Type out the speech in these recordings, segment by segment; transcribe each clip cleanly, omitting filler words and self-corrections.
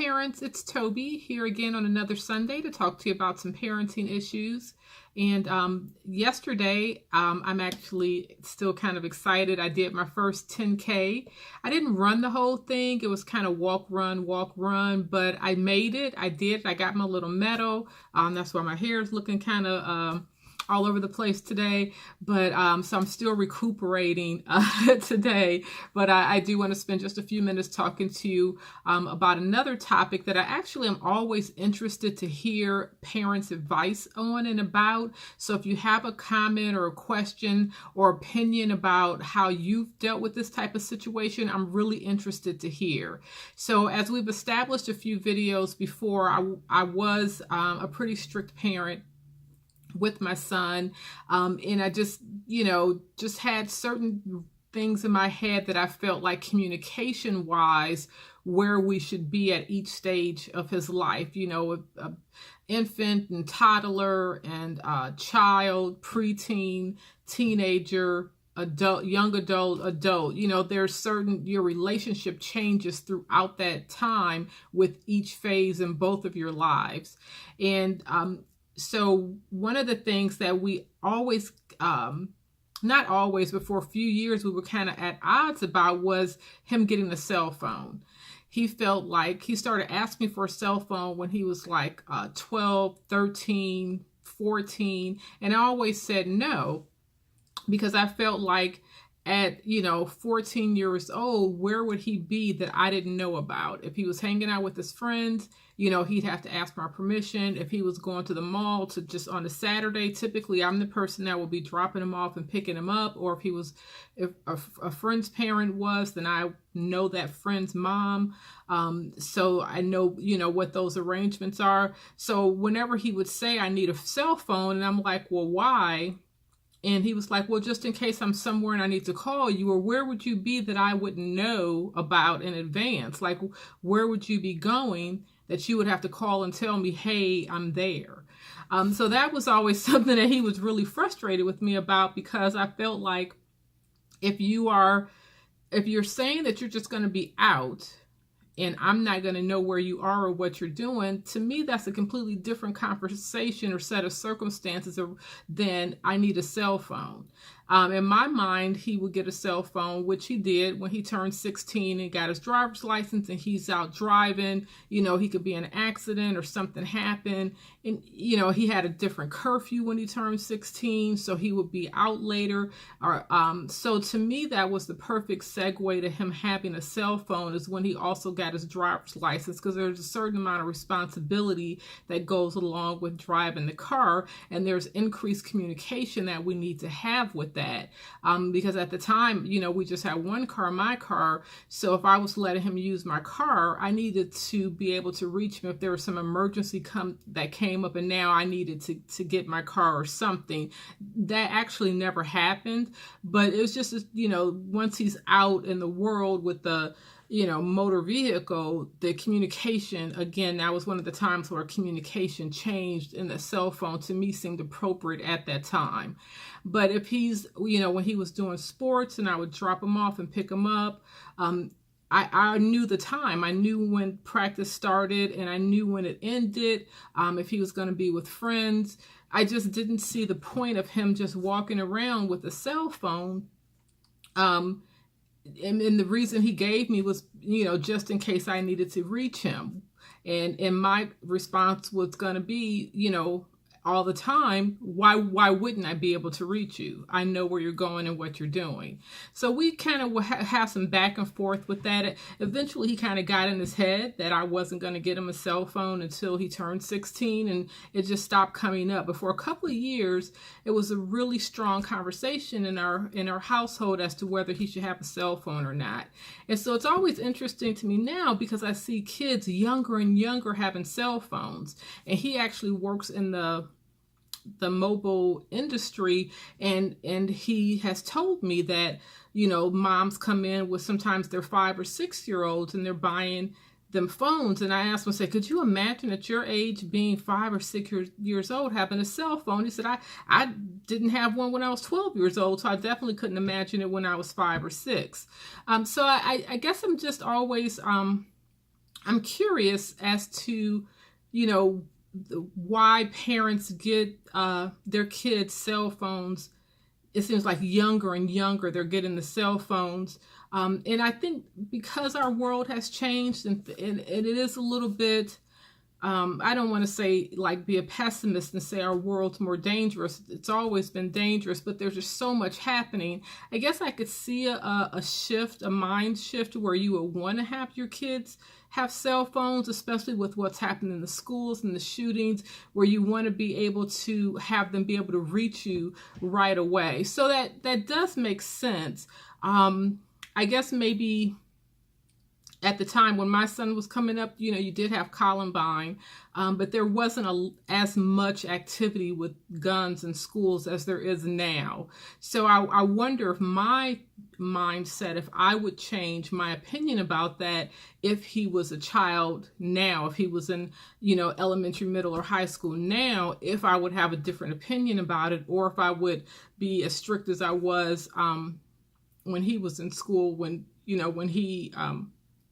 parents, it's Toby here again on another Sunday to talk to you about some parenting issues. And yesterday, I'm actually still kind of excited. I did my first 10K. I didn't run the whole thing. It was kind of walk, run, but I made it. I did. I got my little medal. That's why my hair is looking kind of all over the place today, but so I'm still recuperating today, but I do want to spend just a few minutes talking to you about another topic that I actually am always interested to hear parents' advice on and about. So if you have a comment or a question or opinion about how you've dealt with this type of situation, I'm really interested to hear. So as we've established a few videos before, I was a pretty strict parent with my son, and I just had certain things in my head that I felt like communication wise where we should be at each stage of his life, infant and toddler and child, preteen, teenager, adult, young adult, there's certain, your relationship changes throughout that time with each phase in both of your lives. And so one of the things that we always, not always, but for a few years we were kind of at odds about was him getting a cell phone. He felt like he started asking me for a cell phone when he was like 12, 13, 14. And I always said no, because I felt like at 14 years old, where would he be that I didn't know about? If he was hanging out with his friends, he'd have to ask my permission. If he was going to the mall to just on a Saturday, typically I'm the person that will be dropping him off and picking him up. Or if a friend's parent was, then I know that friend's mom. So I know, what those arrangements are. So whenever he would say, I need a cell phone, and I'm like, well, why? And he was like, well, just in case I'm somewhere and I need to call you, or where would you be that I wouldn't know about in advance? Like, where would you be going that you would have to call and tell me, hey, I'm there? So that was always something that he was really frustrated with me about, because I felt like if you're saying that you're just going to be out and I'm not going to know where you are or what you're doing, to me, that's a completely different conversation or set of circumstances than I need a cell phone. In my mind, he would get a cell phone, which he did when he turned 16 and got his driver's license, and he's out driving. He could be in an accident or something happened. And, he had a different curfew when he turned 16, so he would be out later. So to me, that was the perfect segue to him having a cell phone, is when he also got his driver's license, because there's a certain amount of responsibility that goes along with driving the car, and there's increased communication that we need to have with that, because at the time, we just had one car, my car. So if I was letting him use my car, I needed to be able to reach him if there was some emergency that came up, and now I needed to get my car or something. That actually never happened, but it was just, once he's out in the world with the motor vehicle, the communication, again, that was one of the times where communication changed, and the cell phone to me seemed appropriate at that time. But if he's, when he was doing sports and I would drop him off and pick him up, I knew the time. I knew when practice started and I knew when it ended. If he was going to be with friends, I just didn't see the point of him just walking around with a cell phone. And the reason he gave me was, just in case I needed to reach him. And my response was going to be, all the time, why wouldn't I be able to reach you? I know where you're going and what you're doing. So we kind of have some back and forth with that. Eventually, he kind of got in his head that I wasn't going to get him a cell phone until he turned 16, and it just stopped coming up. But for a couple of years, it was a really strong conversation in our household as to whether he should have a cell phone or not. And so it's always interesting to me now, because I see kids younger and younger having cell phones, and he actually works in the mobile industry, and he has told me that moms come in with, sometimes they're 5 or 6 year olds, and they're buying them phones. And I asked him, I said, could you imagine at your age being 5 or 6 years old having a cell phone? He said, I didn't have one when I was 12 years old, so I definitely couldn't imagine it when I was 5 or 6. So I guess I'm just always I'm curious as to, you know, why parents get their kids cell phones. It seems like younger and younger they're getting the cell phones. And I think because our world has changed, and it is a little bit, I don't want to say like be a pessimist and say our world's more dangerous. It's always been dangerous, but there's just so much happening. I guess I could see a shift, a mind shift where you would want to have your kids have cell phones, especially with what's happening in the schools and the shootings, where you want to be able to have them be able to reach you right away. So that does make sense. I guess maybe at the time when my son was coming up, you know, you did have Columbine, but there wasn't as much activity with guns in schools as there is now. So I wonder if my mindset, if I would change my opinion about that, if he was a child now, if he was in, you know, elementary, middle, or high school now, if I would have a different opinion about it, or if I would be as strict as I was when he was in school, when he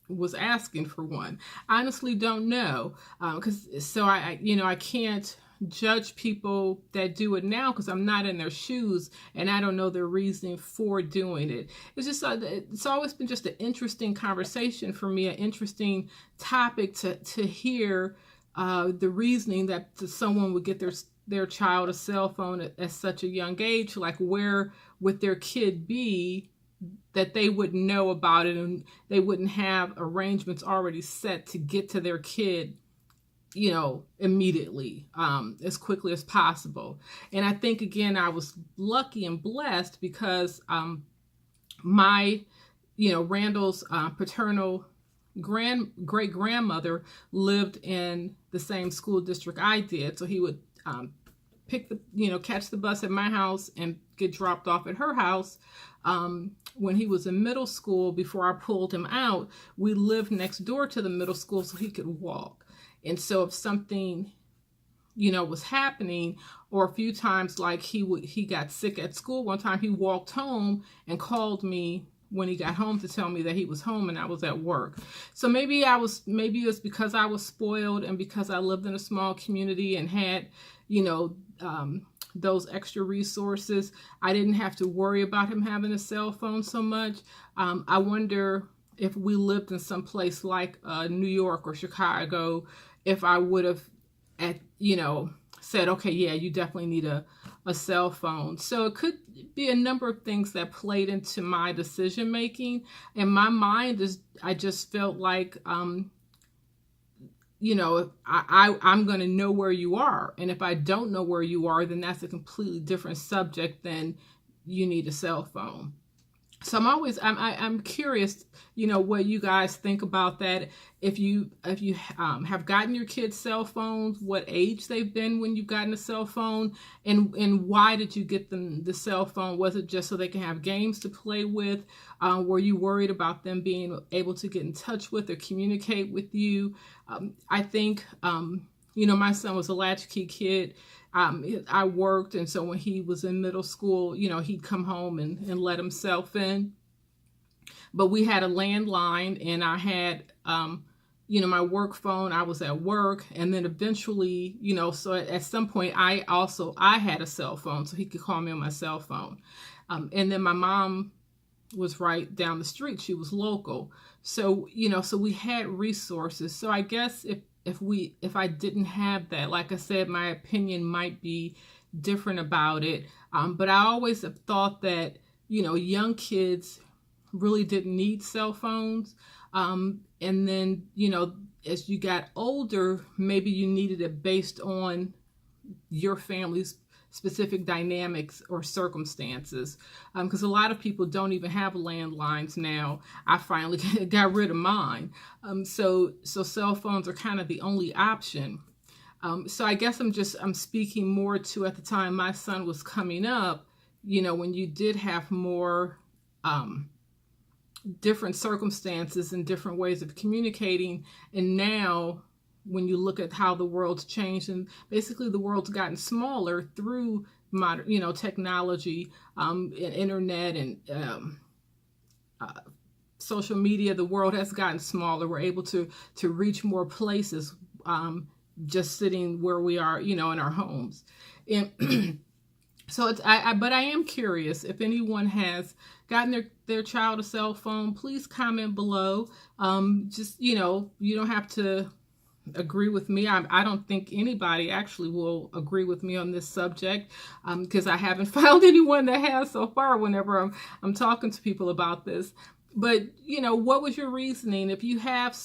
was asking for one. I honestly don't know, I can't judge people that do it now because I'm not in their shoes and I don't know their reasoning for doing it. It's just it's always been just an interesting conversation for me, an interesting topic to hear the reasoning that someone would get their child a cell phone at such a young age. Like, where would their kid be that they wouldn't know about it, and they wouldn't have arrangements already set to get to their kid, you know, immediately, as quickly as possible. And I think, again, I was lucky and blessed because Randall's paternal great grandmother lived in the same school district I did. So he would catch the bus at my house and get dropped off at her house. When he was in middle school, before I pulled him out, we lived next door to the middle school so he could walk. And so if something, was happening, or a few times, like he got sick at school. One time he walked home and called me when he got home to tell me that he was home and I was at work. So maybe it was because I was spoiled and because I lived in a small community and had, those extra resources. I didn't have to worry about him having a cell phone so much. I wonder if we lived in some place like New York or Chicago, if I would have said, okay, yeah, you definitely need a cell phone. So it could be a number of things that played into my decision making. And my mind I just felt like, I'm going to know where you are. And if I don't know where you are, then that's a completely different subject than you need a cell phone. So I'm curious, what you guys think about that. If you have gotten your kids cell phones, what age they've been when you've gotten a cell phone, and why did you get them the cell phone? Was it just so they can have games to play with? Were you worried about them being able to get in touch with or communicate with you? I think, my son was a latchkey kid. I worked, and so when he was in middle school, he'd come home and let himself in. But we had a landline, and I had, my work phone. I was at work, and then eventually, so at some point, I had a cell phone, so he could call me on my cell phone. And then my mom was right down the street. She was local. So, so we had resources. So I guess if I didn't have that, like I said, my opinion might be different about it. But I always have thought that, young kids really didn't need cell phones. And then, as you got older, maybe you needed it based on your family's specific dynamics or circumstances, because a lot of people don't even have landlines now. I finally got rid of mine. So cell phones are kind of the only option. So I guess I'm speaking more to, at the time my son was coming up, when you did have more different circumstances and different ways of communicating. And now, when you look at how the world's changed, and basically the world's gotten smaller through modern, technology, and internet, and social media, the world has gotten smaller. We're able to reach more places, just sitting where we are, in our homes. And so but I am curious if anyone has gotten their child a cell phone. Please comment below. Just, you don't have to agree with me. I don't think anybody actually will agree with me on this subject, because I haven't found anyone that has so far whenever I'm talking to people about this. But, what was your reasoning? If you have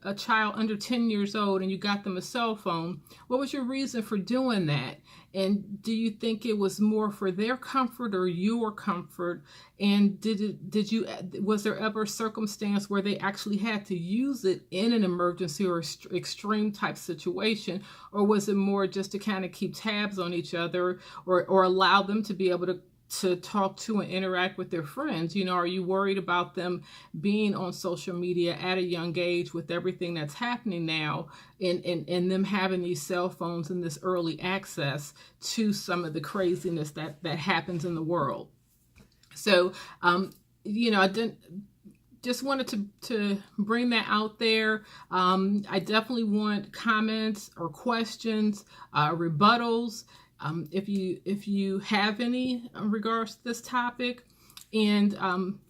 a child under 10 years old and you got them a cell phone, what was your reason for doing that? And do you think it was more for their comfort or your comfort? And was there ever a circumstance where they actually had to use it in an emergency or extreme type situation? Or was it more just to kind of keep tabs on each other, or allow them to be able to talk to and interact with their friends? Are you worried about them being on social media at a young age with everything that's happening now, and them having these cell phones and this early access to some of the craziness that happens in the world? So, I just wanted to bring that out there. I definitely want comments or questions, rebuttals, if you have any in regards to this topic. And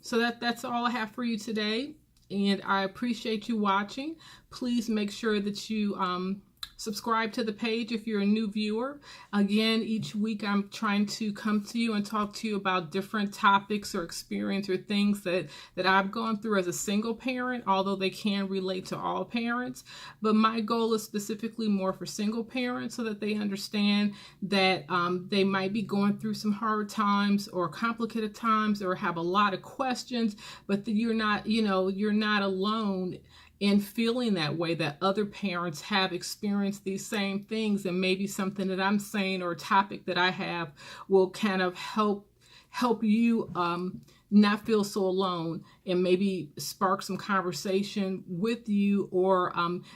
so that's all I have for you today. And I appreciate you watching. Please make sure that you subscribe to the page if you're a new viewer. Again, each week I'm trying to come to you and talk to you about different topics or experience or things that I've gone through as a single parent, although they can relate to all parents. But my goal is specifically more for single parents, so that they understand that they might be going through some hard times or complicated times, or have a lot of questions, but that you're not alone in feeling that way, that other parents have experienced these same things, and maybe something that I'm saying or a topic that I have will kind of help you not feel so alone, and maybe spark some conversation with you, or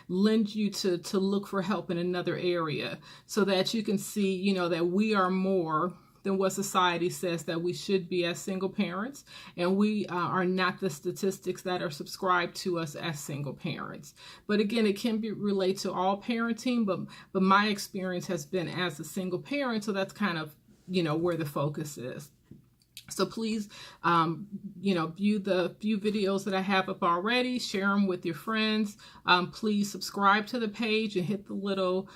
lend you to look for help in another area, so that you can see, that we are more than what society says that we should be as single parents, and we are not the statistics that are subscribed to us as single parents. But again, it can relate to all parenting, but my experience has been as a single parent, so that's kind of where the focus is. So please, view the few videos that I have up already, share them with your friends. Please subscribe to the page and hit the little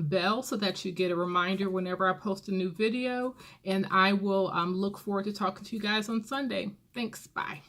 bell so that you get a reminder whenever I post a new video. And I will look forward to talking to you guys on Sunday. Thanks. Bye.